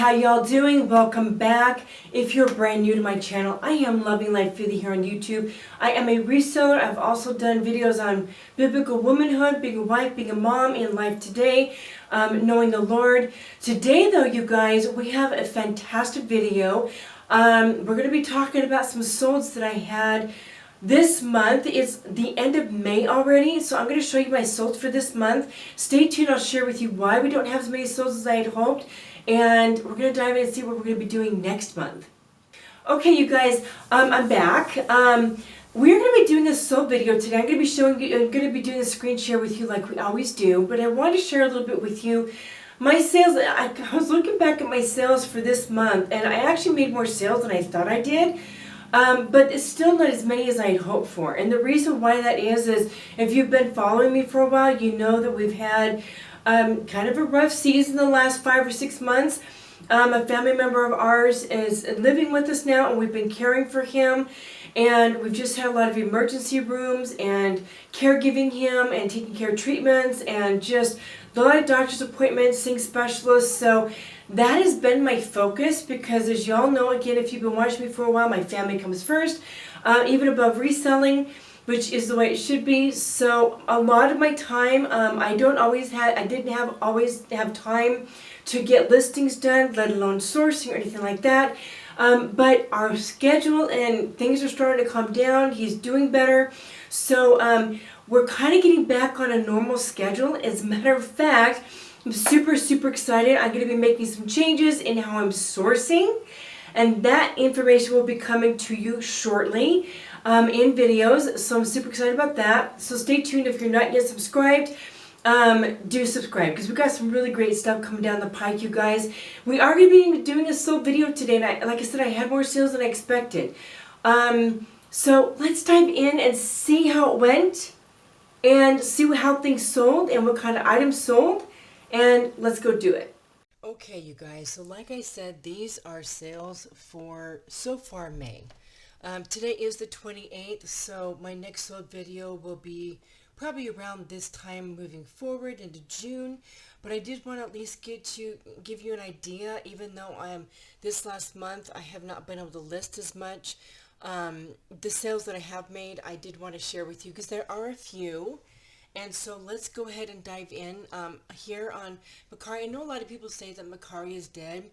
How y'all doing? Welcome back. If you're brand new to my channel, I am Loving Life Philly here on YouTube. I am a reseller. I've also done videos on biblical womanhood, being a wife, being a mom in life today, knowing the Lord. Today though, you guys, we have a fantastic video. We're going to be talking about some solds that I had this month. It's the end of May already, so I'm going to show you my solds for this month. Stay tuned. I'll share with you why we don't have as many solds as I had hoped. And we're going to dive in and see what we're going to be doing next month. Okay, you guys, I'm back. We're going to be doing a sold video today. I'm going to be showing you, I'm going to be doing a screen share with you like we always do. But I want to share a little bit with you. My sales, I was looking back at my sales for this month, and I actually made more sales than I thought I did. But it's still not as many as I had hoped for. And the reason why that is if you've been following me for a while, you know that we've had kind of a rough season the last 5 or 6 months. A family member of ours is living with us now, and we've been caring for him. And we've just had a lot of emergency rooms and caregiving him and taking care of treatments and just a lot of doctor's appointments, seeing specialists. So that has been my focus because, as y'all know, again, if you've been watching me for a while, my family comes first, even above reselling, which is the way it should be. So a lot of my time, I didn't always have time to get listings done, let alone sourcing or anything like that. But our schedule and things are starting to calm down. He's doing better. So we're kind of getting back on a normal schedule. As a matter of fact, I'm super, super excited. I'm going to be making some changes in how I'm sourcing. And that information will be coming to you shortly in videos. So I'm super excited about that. So stay tuned. If you're not yet subscribed, do subscribe because we've got some really great stuff coming down the pike, you guys. We are going to be doing a sold video today. And like I said, I had more sales than I expected. So let's dive in and see how it went and see how things sold and what kind of items sold. And let's go do it. Okay, you guys, so like I said, these are sales for so far May. Today is the 28th, so my next sold video will be probably around this time moving forward into June. But I did want to at least give you an idea, even though this last month I have not been able to list as much. The sales that I have made, I did want to share with you because there are a few. And so let's go ahead and dive in here on Mercari. I know a lot of people say that Mercari is dead.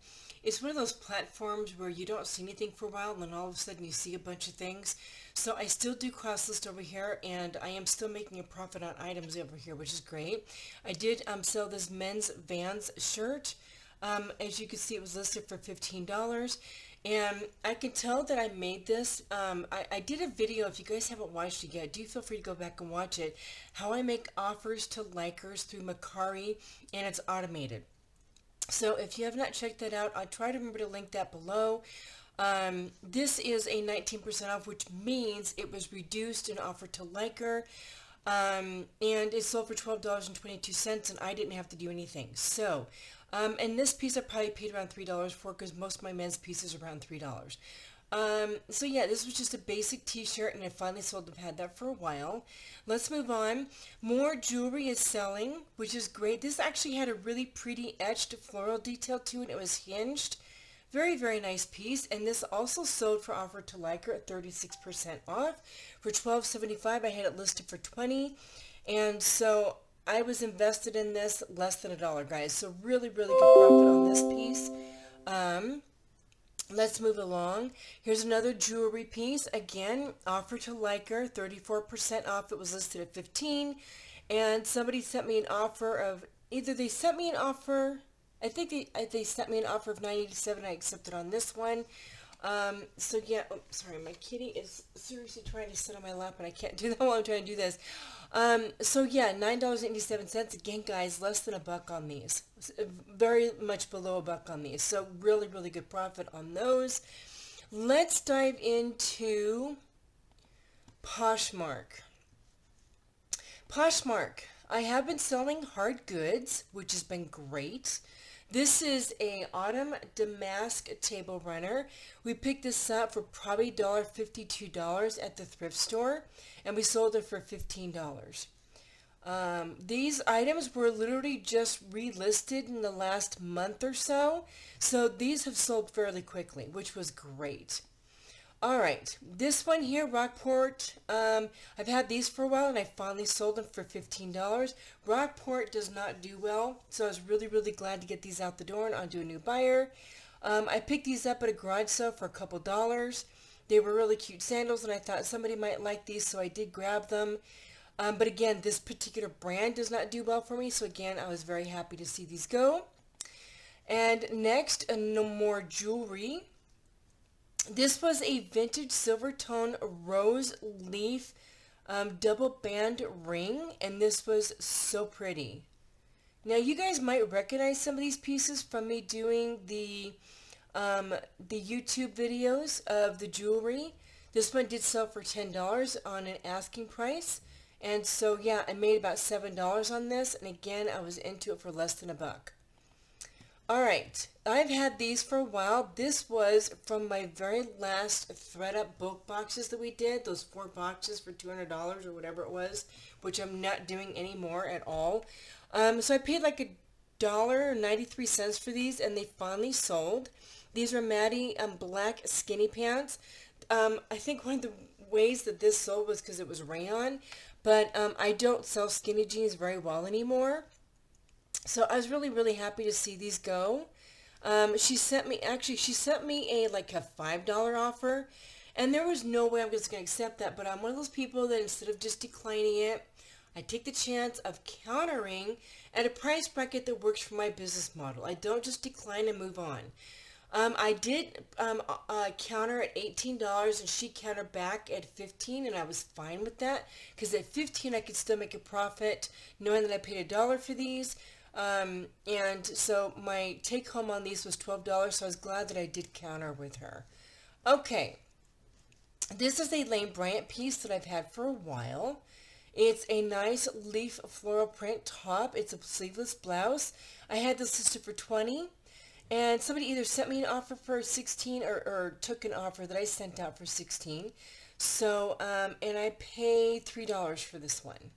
It's one of those platforms where you don't see anything for a while and then all of a sudden you see a bunch of things. So I still do cross list over here, and I am still making a profit on items over here, which is great. I did sell this men's Vans shirt. As you can see, it was listed for $15. And I can tell that I made this. I did a video. If you guys haven't watched it yet, do feel free to go back and watch it. How I make offers to likers through Mercari, and it's automated. So if you have not checked that out, I'll try to remember to link that below. This is a 19% off, which means it was reduced and offered to liker. And it sold for $12.22, and I didn't have to do anything. So, and this piece I probably paid around $3 for because most of my men's pieces are around $3. So yeah, this was just a basic t-shirt, and I finally sold. I've had that for a while. Let's move on. More jewelry is selling, which is great. This actually had a really pretty etched floral detail to it. It was hinged. Very, very nice piece. And this also sold for offer to liker at 36% off. For $12.75, I had it listed for $20. And so I was invested in this less than $1, guys. So really, really good profit on this piece. Let's move along. Here's another jewelry piece. Again, offer to liker, 34% off. It was listed at $15. And somebody sent me an offer of, either they sent me an offer, I think they sent me an offer of $9.87. I accepted on this one. So yeah, oh, sorry, my kitty is seriously trying to sit on my lap, and I can't do that while I'm trying to do this. So yeah, $9.87. Again, guys, less than $1 on these. Very much below $1 on these. So really, really good profit on those. Let's dive into Poshmark. Poshmark. I have been selling hard goods, which has been great. This is a autumn damask table runner. We picked this up for probably $52 at the thrift store, and we sold it for $15. These items were literally just relisted in the last month or so. So these have sold fairly quickly, which was great. All right, this one here, Rockport, I've had these for a while and I finally sold them for $15. Rockport does not do well, so I was really, really glad to get these out the door and onto a new buyer. I picked these up at a garage sale for a couple dollars. They were really cute sandals and I thought somebody might like these, so I did grab them. But again, this particular brand does not do well for me, so again, I was very happy to see these go. And next, no more jewelry. This was a vintage silver tone rose leaf double band ring, and this was so pretty. Now you guys might recognize some of these pieces from me doing the YouTube videos of the jewelry. This one did sell for $10 on an asking price, and so yeah, I made about $7 on this, and again, I was into it for less than $1. Alright, I've had these for a while. This was from my very last thread-up bulk boxes that we did, those 4 boxes for $200 or whatever it was, which I'm not doing anymore at all. So I paid like $1.93 for these, and they finally sold. These are Maddie black skinny pants. I think one of the ways that this sold was because it was rayon, but I don't sell skinny jeans very well anymore. So I was really, really happy to see these go. She sent me a like a $5 offer, and there was no way I was going to accept that, but I'm one of those people that instead of just declining it, I take the chance of countering at a price bracket that works for my business model. I don't just decline and move on. I did counter at $18, and she countered back at $15, and I was fine with that, because at $15 I could still make a profit knowing that I paid $1 for these. And so my take home on these was $12, so I was glad that I did counter with her. Okay, this is a Lane Bryant piece that I've had for a while. It's a nice leaf floral print top. It's a sleeveless blouse. I had this listed for $20, and somebody either sent me an offer for $16 or took an offer that I sent out for $16. So, and I paid $3 for this one.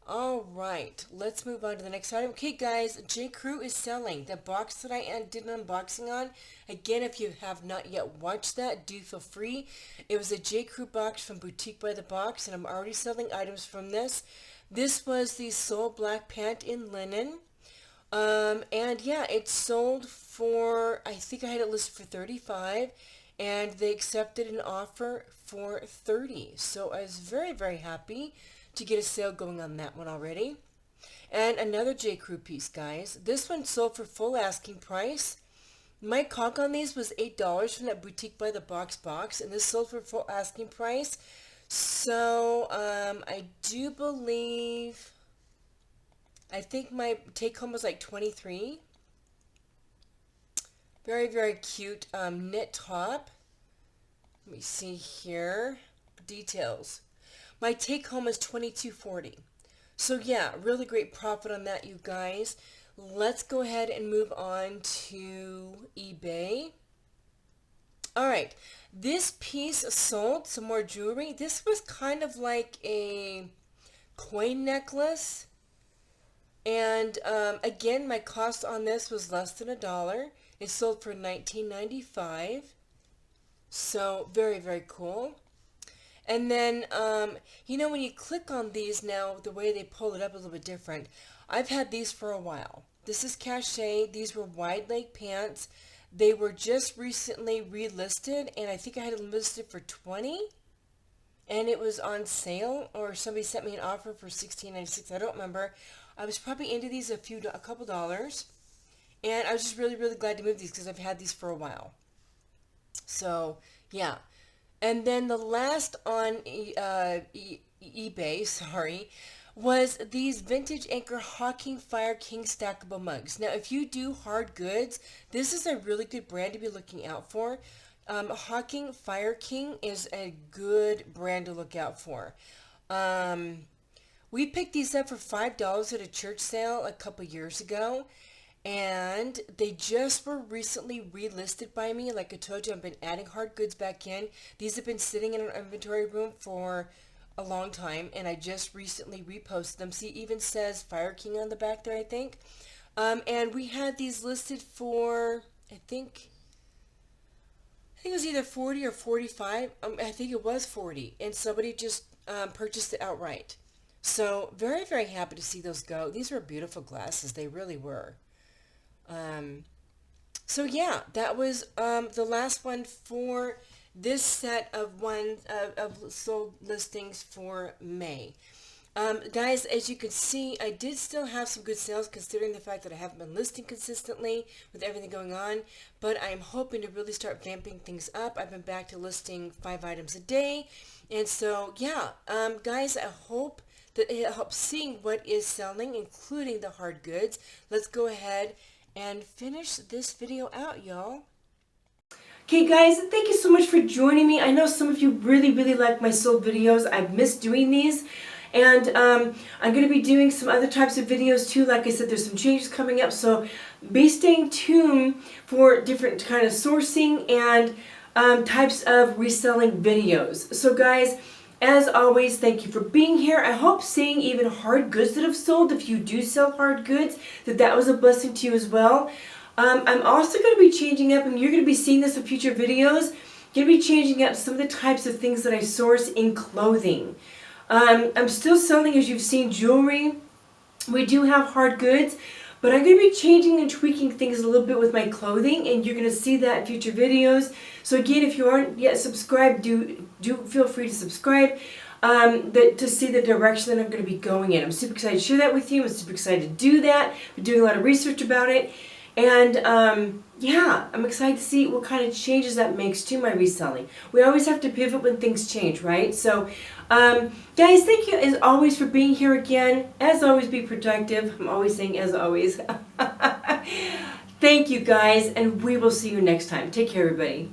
Alright, let's move on to the next item. Okay guys, J. Crew is selling. The box that I did an unboxing on, again, if you have not yet watched that, do feel free. It was a J. Crew box from Boutique by the Box, and I'm already selling items from this. This was the Soul Black Pant in linen. And yeah, it sold for, I think I had it listed for $35, and they accepted an offer for $30. So I was very, very happy to get a sale going on that one already. And another J. Crew piece, guys. This one sold for full asking price. My calc on these was $8 from that Boutique by the box, and this sold for full asking price. So I do believe, I think my take home was like $23. Very, very cute knit top. Let me see here. Details. My take home is $22.40. So yeah, really great profit on that, you guys. Let's go ahead and move on to eBay. Alright, this piece sold, some more jewelry. This was kind of like a coin necklace. And again, my cost on this was less than $1. It sold for $19.95. So very, very cool. And then, you know, when you click on these now, the way they pull it up is a little bit different. I've had these for a while. This is Cachet. These were wide leg pants. They were just recently relisted, and I think I had them listed for $20. And it was on sale, or somebody sent me an offer for $16.96. I don't remember. I was probably into these a couple dollars. And I was just really, really glad to move these because I've had these for a while. So, yeah. And then the last on eBay, was these vintage Anchor Hawking Fire King stackable mugs. Now, if you do hard goods, this is a really good brand to be looking out for. Hawking Fire King is a good brand to look out for. We picked these up for $5 at a church sale a couple years ago. And they just were recently relisted by me. Like I told you, I've been adding hard goods back in. These have been sitting in our inventory room for a long time, and I just recently reposted them. See, it even says Fire King on the back there, I think. And we had these listed for, I think it was either 40 or 45. I think it was 40, and somebody just purchased it outright. So very, very happy to see those go. These were beautiful glasses. They really were. Um, so yeah, that was the last one for this set of of sold listings for May. Guys, as you can see, I did still have some good sales considering the fact that I haven't been listing consistently with everything going on, but I'm hoping to really start vamping things up. I've been back to listing 5 items a day, and so yeah, guys, I hope that it helps seeing what is selling, including the hard goods. Let's go ahead and finish this video out, y'all. Okay guys, thank you so much for joining me. I know some of you really, really like my sold videos. I've missed doing these. And I'm going to be doing some other types of videos too. Like I said, there's some changes coming up. So be staying tuned for different kind of sourcing and types of reselling videos. So guys, as always, thank you for being here. I hope seeing even hard goods that have sold, if you do sell hard goods, that was a blessing to you as well. I'm also going to be changing up, and you're going to be seeing this in future videos, going to be changing up some of the types of things that I source in clothing. I'm still selling, as you've seen, jewelry. We do have hard goods, but I'm going to be changing and tweaking things a little bit with my clothing, and you're going to see that in future videos. So again, if you aren't yet subscribed, do feel free to subscribe to see the direction that I'm going to be going in. I'm super excited to share that with you. I'm super excited to do that. I'm doing a lot of research about it. And yeah, I'm excited to see what kind of changes that makes to my reselling. We always have to pivot when things change, right? So, guys, thank you as always for being here again. As always, be productive. I'm always saying as always. Thank you, guys, and we will see you next time. Take care, everybody.